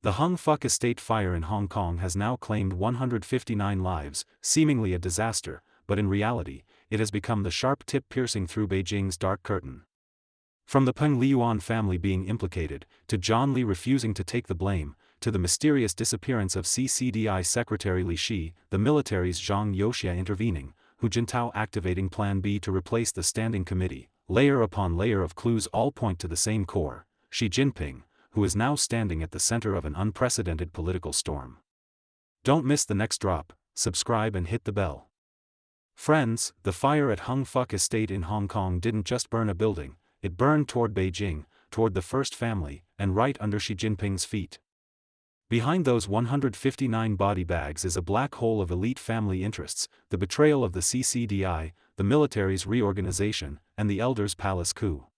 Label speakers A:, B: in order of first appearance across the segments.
A: The Hung Fuck estate fire in Hong Kong has now claimed 159 lives, seemingly a disaster, but in reality, it has become the sharp tip piercing through Beijing's dark curtain. From the Peng Liyuan family being implicated, to John Lee refusing to take the blame, to the mysterious disappearance of CCDI Secretary Li Shi, the military's Zhang Youxia intervening, Hu Jintao activating Plan B to replace the Standing Committee, layer upon layer of clues all point to the same core: Xi Jinping, who is now standing at the center of an unprecedented political storm. Don't miss the next drop, subscribe and hit the bell. Friends, the fire at Hung Fuck Estate in Hong Kong didn't just burn a building, it burned toward Beijing, toward the First Family, and right under Xi Jinping's feet. Behind those 159 body bags is a black hole of elite family interests, the betrayal of the CCDI, the military's reorganization, and the Elders' Palace coup.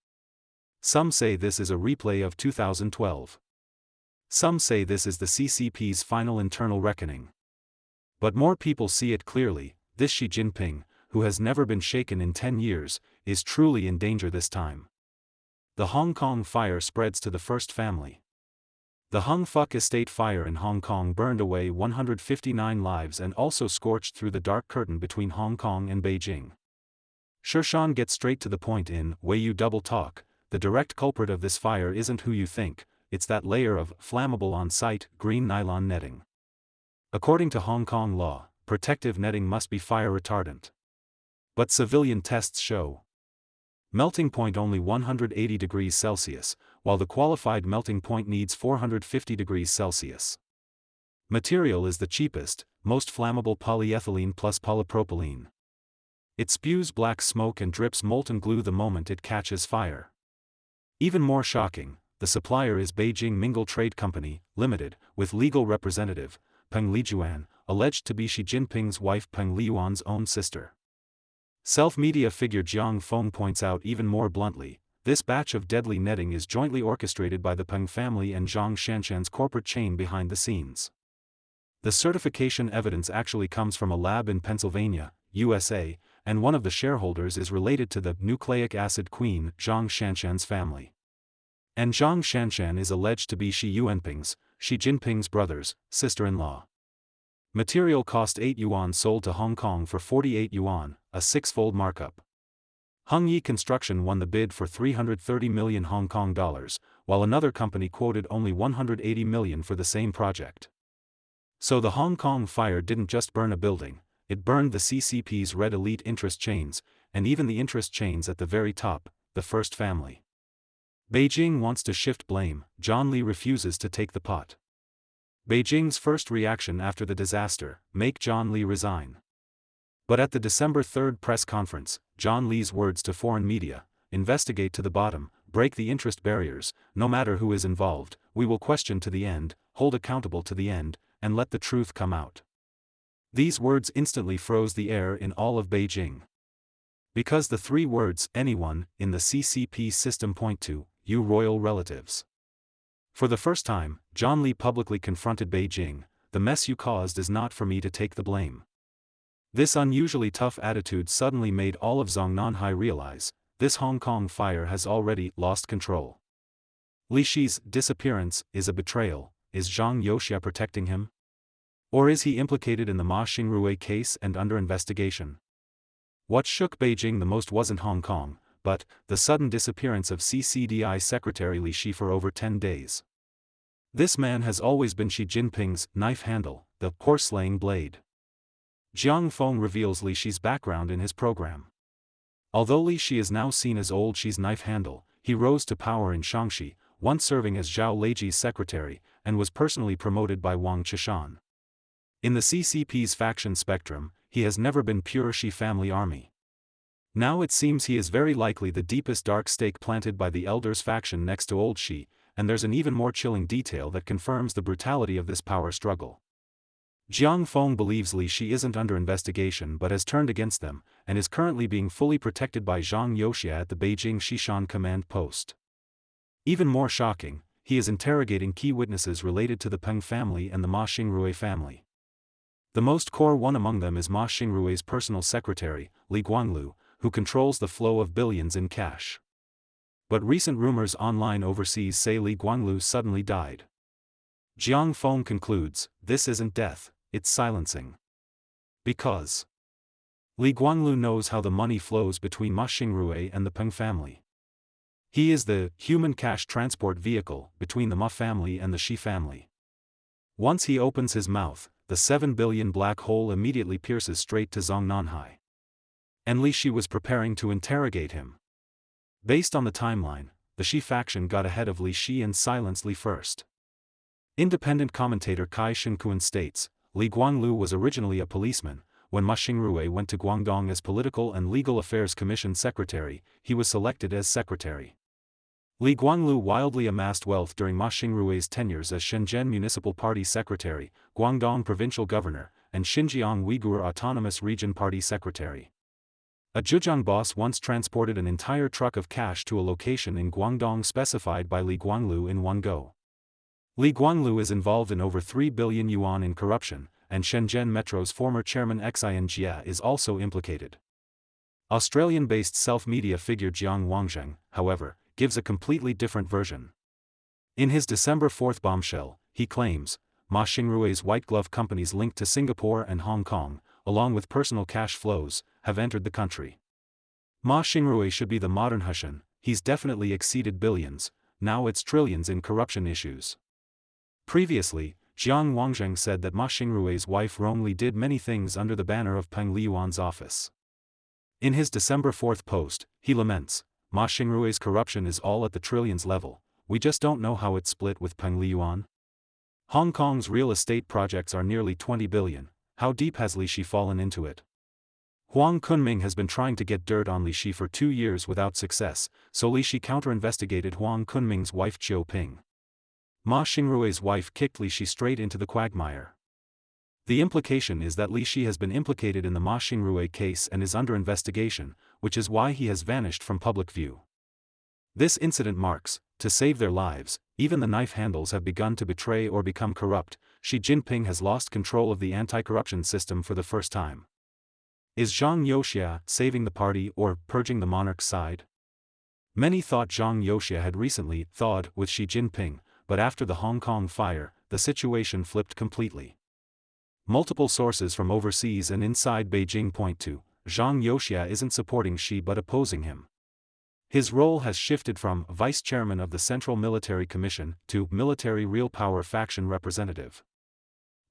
A: Some say this is a replay of 2012. Some say this is the CCP's final internal reckoning. But more people see it clearly: this Xi Jinping, who has never been shaken in 10 years, is truly in danger this time. The Hong Kong fire spreads to the First Family. The Hung Fuck Estate fire in Hong Kong burned away 159 lives and also scorched through the dark curtain between Hong Kong and Beijing. Shershan gets straight to the point in Way You Double Talk. The direct culprit of this fire isn't who you think, it's that layer of flammable on-site green nylon netting. According to Hong Kong law, protective netting must be fire retardant. But civilian tests show melting point only 180 degrees Celsius, while the qualified melting point needs 450 degrees Celsius. Material is the cheapest, most flammable polyethylene plus polypropylene. It spews black smoke and drips molten glue the moment it catches fire. Even more shocking, the supplier is Beijing Mingle Trade Company, Limited, with legal representative, Peng Liyuan, alleged to be Xi Jinping's wife Peng Liyuan's own sister. Self-media figure Jiang Feng points out even more bluntly, this batch of deadly netting is jointly orchestrated by the Peng family and Zhang Shanshan's corporate chain behind the scenes. The certification evidence actually comes from a lab in Pennsylvania, USA, and one of the shareholders is related to the nucleic acid queen Zhang Shanshan's family. And Zhang Shanshan is alleged to be Xi Jinping's, Xi Jinping's brother's, sister-in-law. Material cost 8 yuan, sold to Hong Kong for 48 yuan, a six-fold markup. Hung Yi Construction won the bid for 330 million Hong Kong dollars, while another company quoted only 180 million for the same project. So the Hong Kong fire didn't just burn a building, it burned the CCP's red elite interest chains, and even the interest chains at the very top, the First Family. Beijing wants to shift blame, John Lee refuses to take the pot. Beijing's first reaction after the disaster: make John Lee resign. But at the December 3 press conference, John Lee's words to foreign media: investigate to the bottom, break the interest barriers, no matter who is involved, we will question to the end, hold accountable to the end, and let the truth come out. These words instantly froze the air in all of Beijing. Because the three words anyone in the CCP system point to you royal relatives. For the first time, John Lee publicly confronted Beijing: the mess you caused is not for me to take the blame. This unusually tough attitude suddenly made all of Zhongnanhai realize, this Hong Kong fire has already lost control. Li Shi's disappearance is a betrayal. Is Zhang Youxia protecting him? Or is he implicated in the Ma Xingrui case and under investigation? What shook Beijing the most wasn't Hong Kong, but the sudden disappearance of CCDI Secretary Li Shi for over 10 days. This man has always been Xi Jinping's knife handle, the horse-slaying blade. Jiang Feng reveals Li Shi's background in his program. Although Li Shi is now seen as old Xi's knife handle, he rose to power in Shaanxi, once serving as Zhao Leiji's secretary, and was personally promoted by Wang Qishan. In the CCP's faction spectrum, he has never been pure Xi family army. Now it seems he is very likely the deepest dark stake planted by the Elders faction next to old Xi, and there's an even more chilling detail that confirms the brutality of this power struggle. Jiang Feng believes Li Shi isn't under investigation but has turned against them, and is currently being fully protected by Zhang Youxia at the Beijing Xishan command post. Even more shocking, he is interrogating key witnesses related to the Peng family and the Ma Xingrui family. The most core one among them is Ma Xingrui's personal secretary, Li Guanglu, who controls the flow of billions in cash. But recent rumors online overseas say Li Guanglu suddenly died. Jiang Feng concludes, this isn't death, it's silencing. Because Li Guanglu knows how the money flows between Ma Xingrui and the Peng family. He is the human cash transport vehicle between the Ma family and the Shi family. Once he opens his mouth, the 7 billion black hole immediately pierces straight to Zhongnanhai. And Li Shi was preparing to interrogate him. Based on the timeline, the Shi faction got ahead of Li Shi and silenced Li first. Independent commentator Kai Shenkuan states, Li Guanglu was originally a policeman. When Ma Xingrui went to Guangdong as Political and Legal Affairs Commission Secretary, he was selected as secretary. Li Guanglu wildly amassed wealth during Ma Xingrui's tenures as Shenzhen Municipal Party Secretary, Guangdong Provincial Governor, and Xinjiang Uyghur Autonomous Region Party Secretary. A Zhejiang boss once transported an entire truck of cash to a location in Guangdong specified by Li Guanglu in one go. Li Guanglu is involved in over 3 billion yuan in corruption, and Shenzhen Metro's former chairman Xin Jia is also implicated. Australian-based self-media figure Jiang Wangzheng, however, gives a completely different version. In his December 4th bombshell, he claims, Ma Xingrui's white glove companies linked to Singapore and Hong Kong, along with personal cash flows, have entered the country. Ma Xingrui should be the modern Hushan, he's definitely exceeded billions, now it's trillions in corruption issues. Previously, Jiang Wangzheng said that Ma Xingrui's wife Rong Li did many things under the banner of Peng Liyuan's office. In his December 4th post, he laments, Ma Xingrui's corruption is all at the trillions level, we just don't know how it's split with Peng Liyuan. Hong Kong's real estate projects are nearly 20 billion, how deep has Li Shi fallen into it? Huang Kunming has been trying to get dirt on Li Shi for 2 years without success, so Li Shi counter-investigated Huang Kunming's wife Chiu Ping. Ma Xingrui's wife kicked Li Shi straight into the quagmire. The implication is that Li Shi has been implicated in the Ma Xingrui case and is under investigation, which is why he has vanished from public view. This incident marks, to save their lives, even the knife handles have begun to betray or become corrupt. Xi Jinping has lost control of the anti-corruption system for the first time. Is Zhang Youxia saving the party or purging the monarch's side? Many thought Zhang Youxia had recently thawed with Xi Jinping, but after the Hong Kong fire, the situation flipped completely. Multiple sources from overseas and inside Beijing point to, Zhang Youxia isn't supporting Xi but opposing him. His role has shifted from vice chairman of the Central Military Commission to military real power faction representative.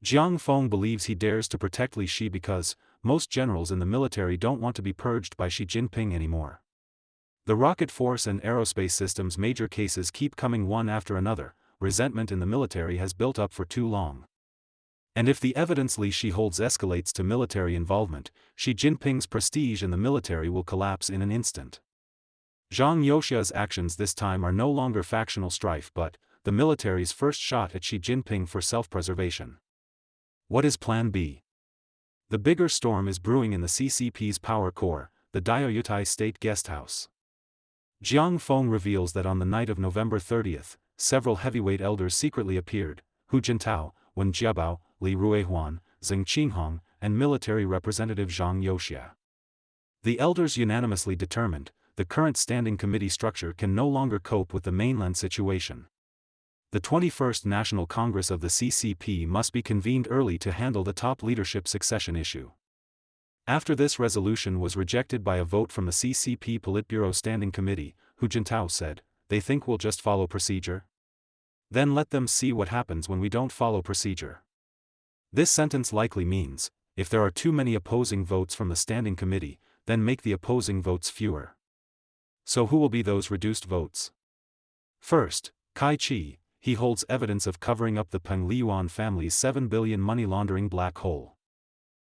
A: Jiang Feng believes he dares to protect Li Shi because most generals in the military don't want to be purged by Xi Jinping anymore. The rocket force and aerospace systems major cases keep coming one after another. Resentment in the military has built up for too long. And if the evidence Li Shi holds escalates to military involvement, Xi Jinping's prestige in the military will collapse in an instant. Zhang Youxia's actions this time are no longer factional strife but the military's first shot at Xi Jinping for self-preservation. What is Plan B? The bigger storm is brewing in the CCP's power core, the Diaoyutai State Guesthouse. Jiang Feng reveals that on the night of November 30th, several heavyweight elders secretly appeared, Hu Jintao, Wen Jiabao, Li Ruihuan, Zheng Qinghong, and military representative Zhang Youxia. The elders unanimously determined, the current standing committee structure can no longer cope with the mainland situation. The 21st National Congress of the CCP must be convened early to handle the top leadership succession issue. After this resolution was rejected by a vote from the CCP Politburo Standing Committee, Hu Jintao said, they think we'll just follow procedure? Then let them see what happens when we don't follow procedure. This sentence likely means, if there are too many opposing votes from the Standing Committee, then make the opposing votes fewer. So who will be those reduced votes? First, Kai Chi, he holds evidence of covering up the Peng Liyuan family's 7 billion money laundering black hole.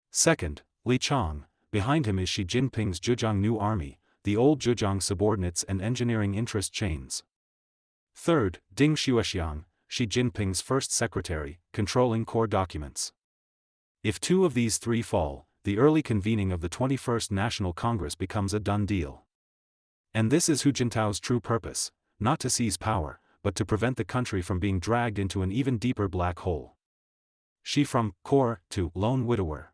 A: Second, Li Chang, behind him is Xi Jinping's Zhejiang New Army, the old Zhejiang subordinates and engineering interest chains. Third, Ding Xuexiang, Xi Jinping's first secretary, controlling core documents. If two of these three fall, the early convening of the 21st National Congress becomes a done deal. And this is Hu Jintao's true purpose, not to seize power, but to prevent the country from being dragged into an even deeper black hole. Xi from core to lone widower.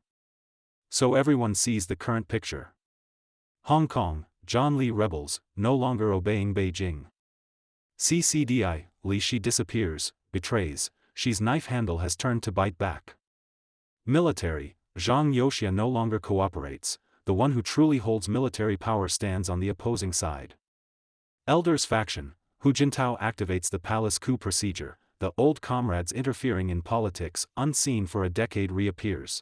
A: So everyone sees the current picture. Hong Kong, John Lee rebels, no longer obeying Beijing. CCDI, Li Shi disappears, betrays, Xi's knife handle has turned to bite back. Military, Zhang Yoxia no longer cooperates, the one who truly holds military power stands on the opposing side. Elders faction, Hu Jintao activates the palace coup procedure, the old comrades interfering in politics unseen for a decade reappears.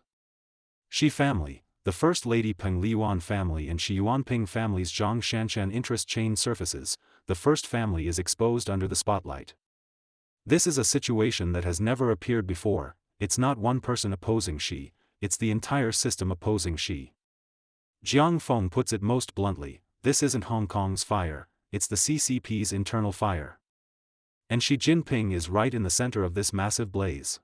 A: Xi family, the First Lady Peng Liyuan family and Xi Yuanping family's Zhang Shanshan interest chain surfaces, the first family is exposed under the spotlight. This is a situation that has never appeared before. It's not one person opposing Xi, it's the entire system opposing Xi. Jiang Feng puts it most bluntly, this isn't Hong Kong's fire, it's the CCP's internal fire. And Xi Jinping is right in the center of this massive blaze.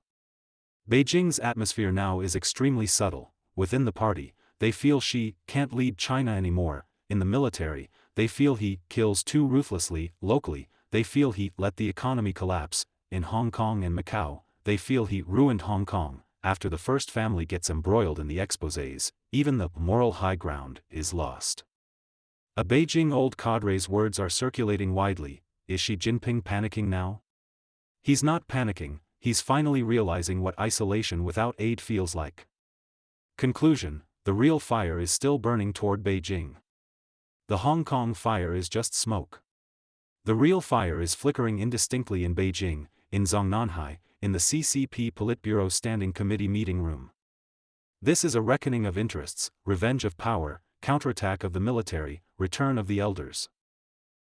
A: Beijing's atmosphere now is extremely subtle. Within the party, they feel Xi can't lead China anymore. In the military, they feel he kills too ruthlessly. Locally, they feel he let the economy collapse. In Hong Kong and Macau, they feel he ruined Hong Kong. After the first family gets embroiled in the exposés, even the moral high ground is lost. A Beijing old cadre's words are circulating widely. Is Xi Jinping panicking now? He's not panicking, he's finally realizing what isolation without aid feels like. Conclusion: the real fire is still burning toward Beijing. The Hong Kong fire is just smoke. The real fire is flickering indistinctly in Beijing, in Zhongnanhai, in the CCP Politburo Standing Committee meeting room. This is a reckoning of interests, revenge of power, counterattack of the military, return of the elders.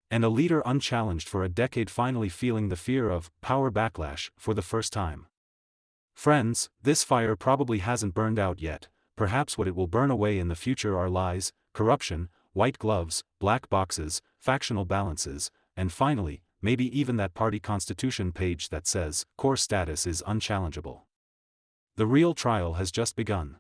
A: And a leader unchallenged for a decade finally feeling the fear of power backlash for the first time. Friends, this fire probably hasn't burned out yet. Perhaps what it will burn away in the future are lies, corruption, white gloves, black boxes, factional balances, and finally, maybe even that party constitution page that says, core status is unchallengeable. The real trial has just begun.